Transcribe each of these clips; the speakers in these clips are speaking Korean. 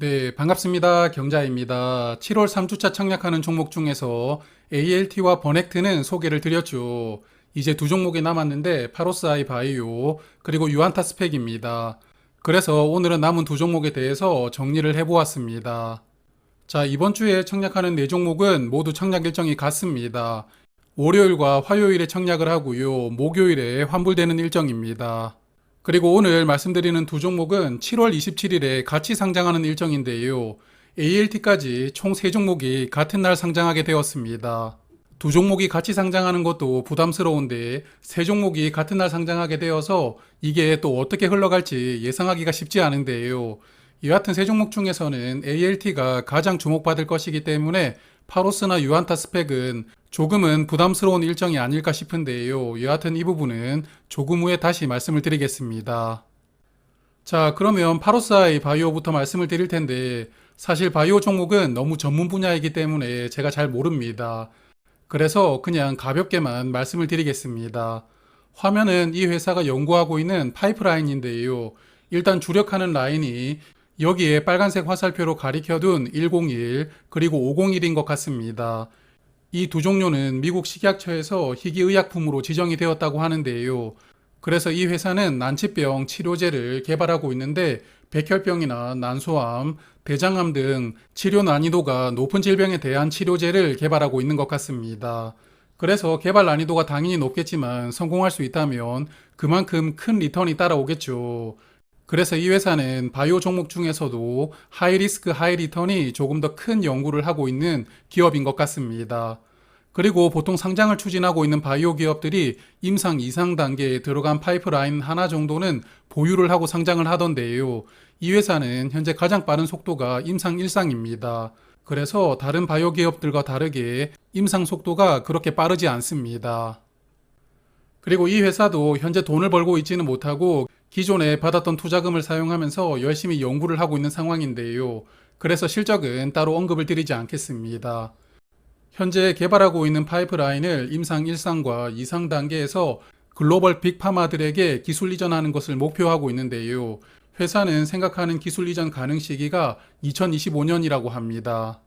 네, 반갑습니다. 경자입니다. 7월 3주차 청약하는 종목 중에서 ALT와 버넥트는 소개를 드렸죠. 이제 두 종목이 남았는데 파로스아이 바이오 그리고 유안타 스펙입니다. 그래서 오늘은 남은 두 종목에 대해서 정리를 해보았습니다. 자, 이번 주에 청약하는 네 종목은 모두 청약 일정이 같습니다. 월요일과 화요일에 청약을 하고요. 목요일에 환불되는 일정입니다. 그리고 오늘 말씀드리는 두 종목은 7월 27일에 같이 상장하는 일정인데요. ALT까지 총 세 종목이 같은 날 상장하게 되었습니다. 두 종목이 같이 상장하는 것도 부담스러운데 세 종목이 같은 날 상장하게 되어서 이게 또 어떻게 흘러갈지 예상하기가 쉽지 않은데요. 여하튼 세 종목 중에서는 ALT가 가장 주목받을 것이기 때문에 파로스나 유안타 스펙은 조금은 부담스러운 일정이 아닐까 싶은데요. 여하튼 이 부분은 조금 후에 다시 말씀을 드리겠습니다. 자, 그러면 파로스아이 바이오부터 말씀을 드릴 텐데 사실 바이오 종목은 너무 전문 분야이기 때문에 제가 잘 모릅니다. 그래서 그냥 가볍게만 말씀을 드리겠습니다. 화면은 이 회사가 연구하고 있는 파이프라인인데요. 일단 주력하는 라인이 여기에 빨간색 화살표로 가리켜둔 101 그리고 501인 것 같습니다. 이 두 종류는 미국 식약처에서 희귀의약품으로 지정이 되었다고 하는데요. 그래서 이 회사는 난치병 치료제를 개발하고 있는데 백혈병이나 난소암, 대장암 등 치료 난이도가 높은 질병에 대한 치료제를 개발하고 있는 것 같습니다. 그래서 개발 난이도가 당연히 높겠지만 성공할 수 있다면 그만큼 큰 리턴이 따라오겠죠. 그래서 이 회사는 바이오 종목 중에서도 하이리스크 하이리턴이 조금 더 큰 연구를 하고 있는 기업인 것 같습니다. 그리고 보통 상장을 추진하고 있는 바이오 기업들이 임상 2상 단계에 들어간 파이프라인 하나 정도는 보유를 하고 상장을 하던데요. 이 회사는 현재 가장 빠른 속도가 임상 1상입니다. 그래서 다른 바이오 기업들과 다르게 임상 속도가 그렇게 빠르지 않습니다. 그리고 이 회사도 현재 돈을 벌고 있지는 못하고 기존에 받았던 투자금을 사용하면서 열심히 연구를 하고 있는 상황인데요. 그래서 실적은 따로 언급을 드리지 않겠습니다. 현재 개발하고 있는 파이프라인을 임상 1상과 2상 단계에서 글로벌 빅파마들에게 기술 이전하는 것을 목표하고 있는데요. 회사는 생각하는 기술 이전 가능 시기가 2025년이라고 합니다.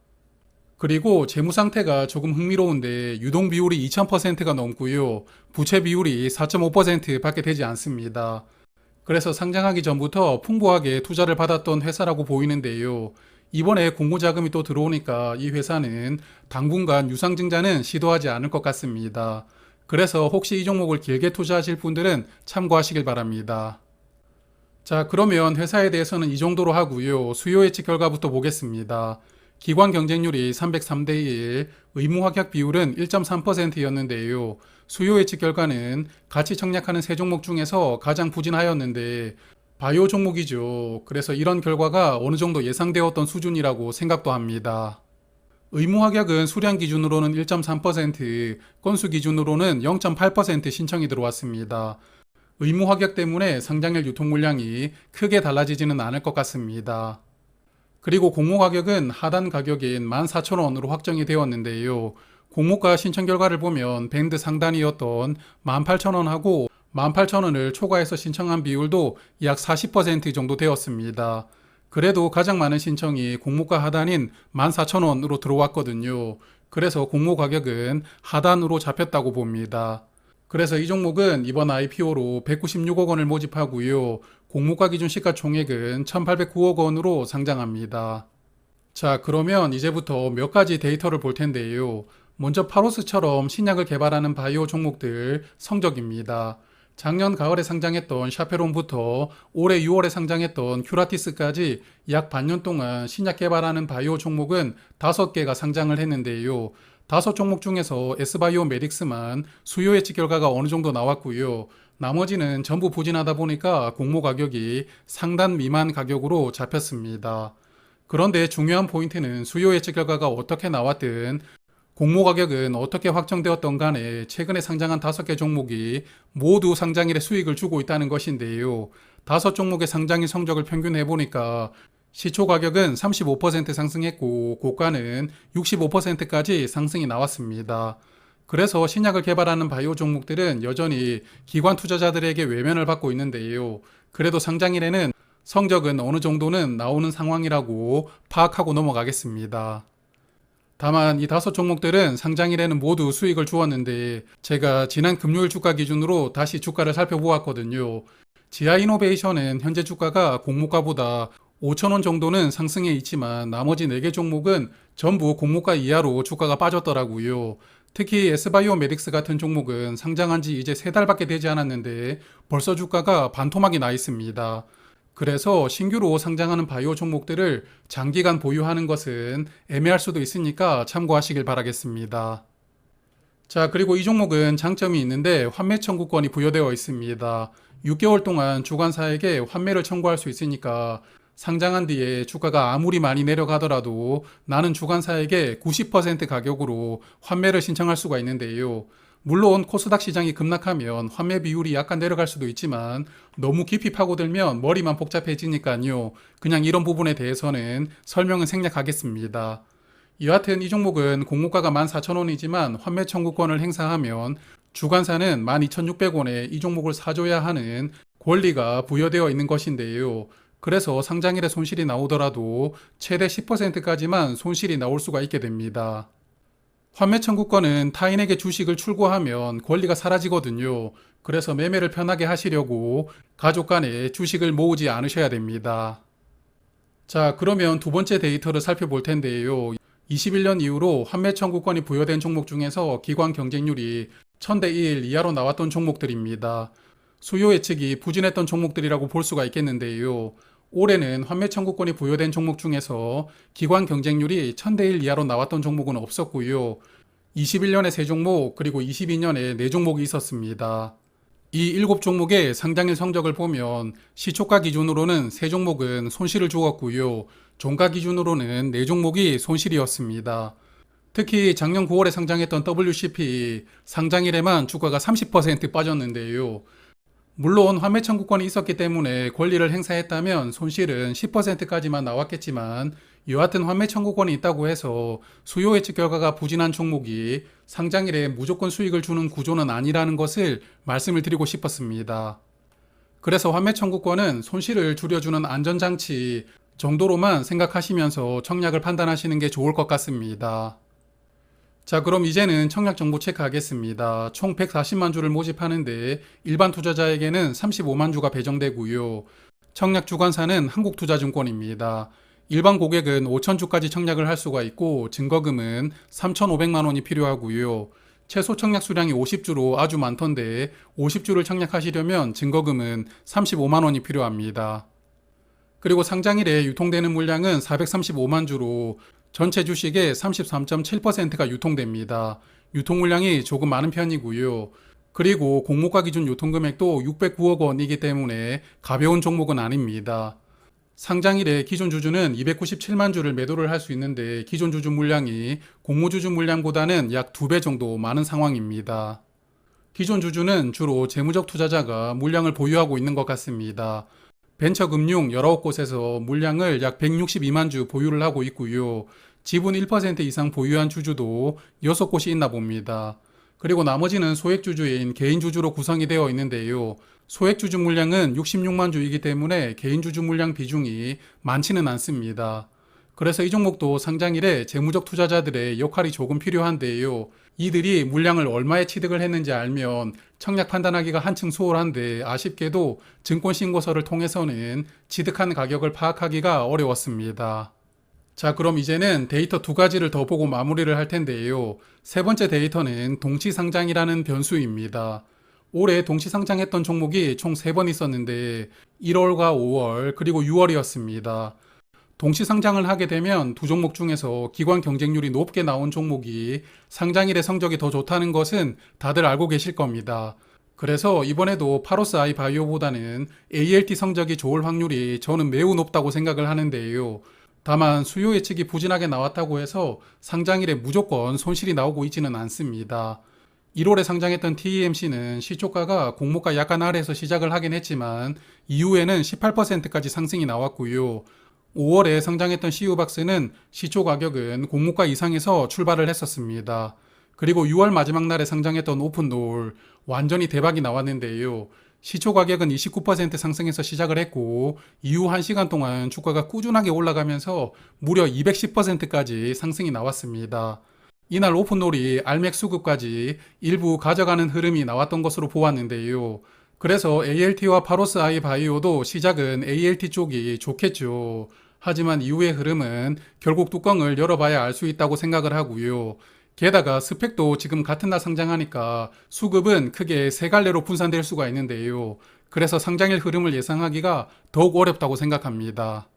그리고 재무 상태가 조금 흥미로운데 유동 비율이 2000%가 넘고요. 부채 비율이 4.5%밖에 되지 않습니다. 그래서 상장하기 전부터 풍부하게 투자를 받았던 회사라고 보이는데요. 이번에 공모 자금이 또 들어오니까 이 회사는 당분간 유상증자는 시도하지 않을 것 같습니다. 그래서 혹시 이 종목을 길게 투자하실 분들은 참고하시길 바랍니다. 자, 그러면 회사에 대해서는 이 정도로 하고요. 수요 예측 결과부터 보겠습니다. 기관 경쟁률이 303대 1, 의무 합격 비율은 1.3%였는데요. 수요 예측 결과는 같이 청약하는 세 종목 중에서 가장 부진하였는데 바이오 종목이죠. 그래서 이런 결과가 어느 정도 예상되었던 수준이라고 생각도 합니다. 의무 합격은 수량 기준으로는 1.3%, 건수 기준으로는 0.8% 신청이 들어왔습니다. 의무 합격 때문에 상장일 유통 물량이 크게 달라지지는 않을 것 같습니다. 그리고 공모 가격은 하단 가격인 14,000원으로 확정이 되었는데요. 공모가 신청 결과를 보면 밴드 상단이었던 18,000원하고 18,000원을 초과해서 신청한 비율도 약 40% 정도 되었습니다. 그래도 가장 많은 신청이 공모가 하단인 14,000원으로 들어왔거든요. 그래서 공모 가격은 하단으로 잡혔다고 봅니다. 그래서 이 종목은 이번 IPO로 196억 원을 모집하고요. 공모가 기준 시가총액은 1,809억 원으로 상장합니다. 자, 그러면 이제부터 몇 가지 데이터를 볼 텐데요. 먼저 파로스처럼 신약을 개발하는 바이오 종목들 성적입니다. 작년 가을에 상장했던 샤페론부터 올해 6월에 상장했던 큐라티스까지 약 반년 동안 신약 개발하는 바이오 종목은 5개가 상장을 했는데요. 5종목 중에서 S바이오메딕스만 수요 예측 결과가 어느 정도 나왔고요. 나머지는 전부 부진하다 보니까 공모 가격이 상단 미만 가격으로 잡혔습니다. 그런데 중요한 포인트는 수요 예측 결과가 어떻게 나왔든 공모 가격은 어떻게 확정되었던 간에 최근에 상장한 5개 종목이 모두 상장일에 수익을 주고 있다는 것인데요. 5종목의 상장일 성적을 평균해 보니까 시초 가격은 35% 상승했고 고가는 65%까지 상승이 나왔습니다. 그래서 신약을 개발하는 바이오 종목들은 여전히 기관 투자자들에게 외면을 받고 있는데요. 그래도 상장일에는 성적은 어느 정도는 나오는 상황이라고 파악하고 넘어가겠습니다. 다만 이 5종목들은 상장일에는 모두 수익을 주었는데 제가 지난 금요일 주가 기준으로 다시 주가를 살펴보았거든요. 지아이노베이션은 현재 주가가 공모가보다 5,000원 정도는 상승해 있지만 나머지 4개 종목은 전부 공모가 이하로 주가가 빠졌더라고요. 특히 S바이오메딕스 같은 종목은 상장한 지 이제 3달밖에 되지 않았는데 벌써 주가가 반토막이 나 있습니다. 그래서 신규로 상장하는 바이오 종목들을 장기간 보유하는 것은 애매할 수도 있으니까 참고하시길 바라겠습니다. 자, 그리고 이 종목은 장점이 있는데 환매 청구권이 부여되어 있습니다. 6개월 동안 주관사에게 환매를 청구할 수 있으니까 상장한 뒤에 주가가 아무리 많이 내려가더라도 나는 주관사에게 90% 가격으로 환매를 신청할 수가 있는데요. 물론 코스닥 시장이 급락하면 환매 비율이 약간 내려갈 수도 있지만 너무 깊이 파고들면 머리만 복잡해지니까요. 그냥 이런 부분에 대해서는 설명은 생략하겠습니다. 여하튼 이 종목은 공모가가 14,000원이지만 환매 청구권을 행사하면 주관사는 12,600원에 이 종목을 사줘야 하는 권리가 부여되어 있는 것인데요. 그래서 상장일에 손실이 나오더라도 최대 10%까지만 손실이 나올 수가 있게 됩니다. 환매 청구권은 타인에게 주식을 출고하면 권리가 사라지거든요. 그래서 매매를 편하게 하시려고 가족 간에 주식을 모으지 않으셔야 됩니다. 자, 그러면 두 번째 데이터를 살펴볼 텐데요. 21년 이후로 환매 청구권이 부여된 종목 중에서 기관 경쟁률이 1000대 1 이하로 나왔던 종목들입니다. 수요 예측이 부진했던 종목들이라고 볼 수가 있겠는데요. 올해는 환매 청구권이 부여된 종목 중에서 기관 경쟁률이 1000대 1 이하로 나왔던 종목은 없었고요. 21년에 3종목 그리고 22년에 4종목이 있었습니다. 이 7종목의 상장일 성적을 보면 시초가 기준으로는 3종목은 손실을 주었고요. 종가 기준으로는 4종목이 손실이었습니다. 특히 작년 9월에 상장했던 WCP 상장일에만 주가가 30% 빠졌는데요. 물론 환매 청구권이 있었기 때문에 권리를 행사했다면 손실은 10%까지만 나왔겠지만 여하튼 환매 청구권이 있다고 해서 수요 예측 결과가 부진한 종목이 상장일에 무조건 수익을 주는 구조는 아니라는 것을 말씀을 드리고 싶었습니다. 그래서 환매 청구권은 손실을 줄여주는 안전장치 정도로만 생각하시면서 청약을 판단하시는 게 좋을 것 같습니다. 자, 그럼 이제는 청약 정보 체크하겠습니다. 총 140만 주를 모집하는데 일반 투자자에게는 35만 주가 배정되고요. 청약 주관사는 한국투자증권입니다. 일반 고객은 5천 주까지 청약을 할 수가 있고 증거금은 3,500만 원이 필요하고요. 최소 청약 수량이 50주로 아주 많던데 50주를 청약하시려면 증거금은 35만 원이 필요합니다. 그리고 상장일에 유통되는 물량은 435만 주로 전체 주식의 33.7%가 유통됩니다. 유통 물량이 조금 많은 편이고요. 그리고 공모가 기준 유통금액도 609억 원이기 때문에 가벼운 종목은 아닙니다. 상장일에 기존 주주는 297만 주를 매도를 할 수 있는데 기존 주주 물량이 공모주주 물량보다는 약 2배 정도 많은 상황입니다. 기존 주주는 주로 재무적 투자자가 물량을 보유하고 있는 것 같습니다. 벤처금융 19곳에서 물량을 약 162만 주 보유를 하고 있고요. 지분 1% 이상 보유한 주주도 6곳이 있나 봅니다. 그리고 나머지는 소액주주인 개인주주로 구성이 되어 있는데요. 소액주주 물량은 66만 주이기 때문에 개인주주 물량 비중이 많지는 않습니다. 그래서 이 종목도 상장일에 재무적 투자자들의 역할이 조금 필요한데요. 이들이 물량을 얼마에 취득을 했는지 알면 청약 판단하기가 한층 수월한데 아쉽게도 증권신고서를 통해서는 취득한 가격을 파악하기가 어려웠습니다. 자, 그럼 이제는 데이터 2가지를 더 보고 마무리를 할 텐데요. 세 번째 데이터는 동치상장이라는 변수입니다. 올해 동시상장했던 종목이 총 3번 있었는데 1월과 5월 그리고 6월이었습니다. 동시상장을 하게 되면 두 종목 중에서 기관 경쟁률이 높게 나온 종목이 상장일의 성적이 더 좋다는 것은 다들 알고 계실 겁니다. 그래서 이번에도 파로스아이 바이오보다는 ALT 성적이 좋을 확률이 저는 매우 높다고 생각을 하는데요. 다만 수요 예측이 부진하게 나왔다고 해서 상장일에 무조건 손실이 나오고 있지는 않습니다. 1월에 상장했던 TEMC는 시초가가 공모가 약간 아래에서 시작을 하긴 했지만 이후에는 18%까지 상승이 나왔고요. 5월에 상장했던 CU박스는 시초 가격은 공모가 이상에서 출발을 했었습니다. 그리고 6월 마지막 날에 상장했던 오픈돌 완전히 대박이 나왔는데요. 시초 가격은 29% 상승해서 시작을 했고 이후 1시간 동안 주가가 꾸준하게 올라가면서 무려 210%까지 상승이 나왔습니다. 이날 오픈롤이 알맥 수급까지 일부 가져가는 흐름이 나왔던 것으로 보았는데요. 그래서 ALT와 파로스 아이 바이오도 시작은 ALT 쪽이 좋겠죠. 하지만 이후의 흐름은 결국 뚜껑을 열어봐야 알 수 있다고 생각을 하고요. 게다가 스펙도 지금 같은 날 상장하니까 수급은 크게 세 갈래로 분산될 수가 있는데요. 그래서 상장일 흐름을 예상하기가 더욱 어렵다고 생각합니다.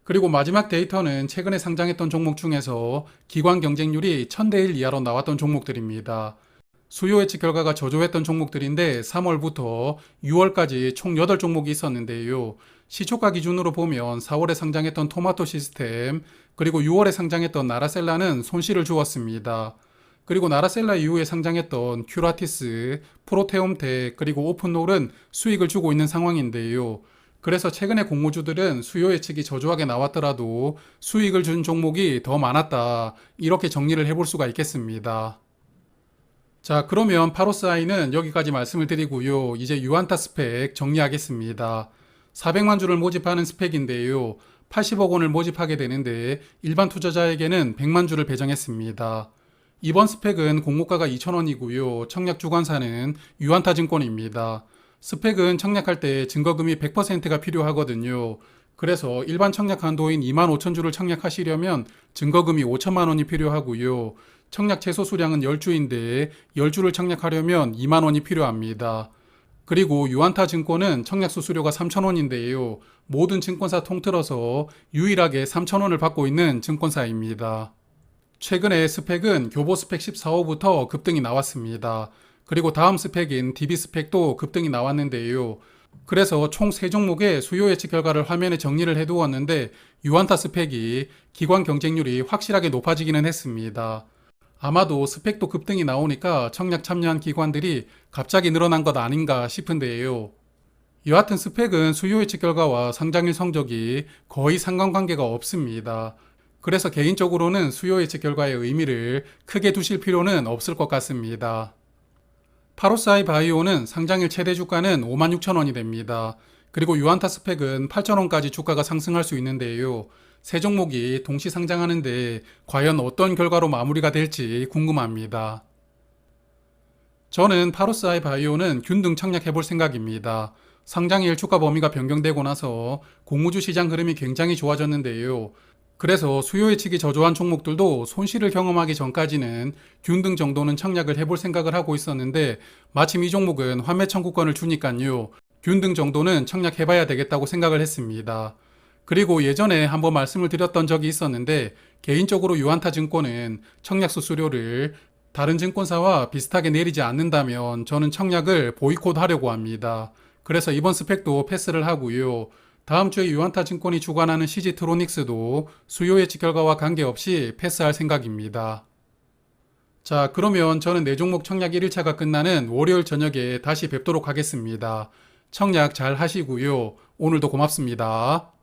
그리고 마지막 데이터는 최근에 상장했던 종목 중에서 기관 경쟁률이 1000대 1 이하로 나왔던 종목들입니다. 수요 예측 결과가 저조했던 종목들인데 3월부터 6월까지 총 8종목이 있었는데요. 시초가 기준으로 보면 4월에 상장했던 토마토 시스템, 그리고 6월에 상장했던 나라셀라는 손실을 주었습니다. 그리고 나라셀라 이후에 상장했던 큐라티스, 프로테옴텍, 그리고 오픈롤은 수익을 주고 있는 상황인데요. 그래서 최근에 공모주들은 수요 예측이 저조하게 나왔더라도 수익을 준 종목이 더 많았다. 이렇게 정리를 해볼 수가 있겠습니다. 자, 그러면 파로스아이는 여기까지 말씀을 드리고요. 이제 유안타 스펙 정리하겠습니다. 400만 주를 모집하는 스펙인데요. 80억 원을 모집하게 되는데 일반 투자자에게는 100만 주를 배정했습니다. 이번 스펙은 공모가가 2,000원이고요. 청약 주관사는 유안타 증권입니다. 스펙은 청약할 때 증거금이 100%가 필요하거든요. 그래서 일반 청약 한도인 25,000주를 청약하시려면 증거금이 5천만 원이 필요하고요. 청약 최소 수량은 10주인데 10주를 청약하려면 2만 원이 필요합니다. 그리고 유안타 증권은 청약 수수료가 3,000원인데요. 모든 증권사 통틀어서 유일하게 3,000원을 받고 있는 증권사입니다. 최근에 스펙은 교보 스펙 14호부터 급등이 나왔습니다. 그리고 다음 스펙인 DB 스펙도 급등이 나왔는데요. 그래서 총 3종목의 수요 예측 결과를 화면에 정리를 해두었는데 유안타 스펙이 기관 경쟁률이 확실하게 높아지기는 했습니다. 아마도 스펙도 급등이 나오니까 청약 참여한 기관들이 갑자기 늘어난 것 아닌가 싶은데요. 여하튼 스펙은 수요 예측 결과와 상장일 성적이 거의 상관관계가 없습니다. 그래서 개인적으로는 수요 예측 결과의 의미를 크게 두실 필요는 없을 것 같습니다. 파로스아이 바이오는 상장일 최대 주가는 56,000원이 됩니다. 그리고 유안타 스펙은 8,000원까지 주가가 상승할 수 있는데요. 세 종목이 동시 상장하는데 과연 어떤 결과로 마무리가 될지 궁금합니다. 저는 파로스아이 바이오는 균등 청약해 볼 생각입니다. 상장일 주가 범위가 변경되고 나서 공모주 시장 흐름이 굉장히 좋아졌는데요. 그래서 수요 예측이 저조한 종목들도 손실을 경험하기 전까지는 균등 정도는 청약을 해볼 생각을 하고 있었는데 마침 이 종목은 환매 청구권을 주니까요. 균등 정도는 청약해봐야 되겠다고 생각을 했습니다. 그리고 예전에 한번 말씀을 드렸던 적이 있었는데 개인적으로 유안타 증권은 청약 수수료를 다른 증권사와 비슷하게 내리지 않는다면 저는 청약을 보이콧하려고 합니다. 그래서 이번 스펙도 패스를 하고요. 다음 주에 유안타 증권이 주관하는 CG트로닉스도 수요 예측 결과와 관계없이 패스할 생각입니다. 자, 그러면 저는 4종목 청약 1일차가 끝나는 월요일 저녁에 다시 뵙도록 하겠습니다. 청약 잘 하시고요. 오늘도 고맙습니다.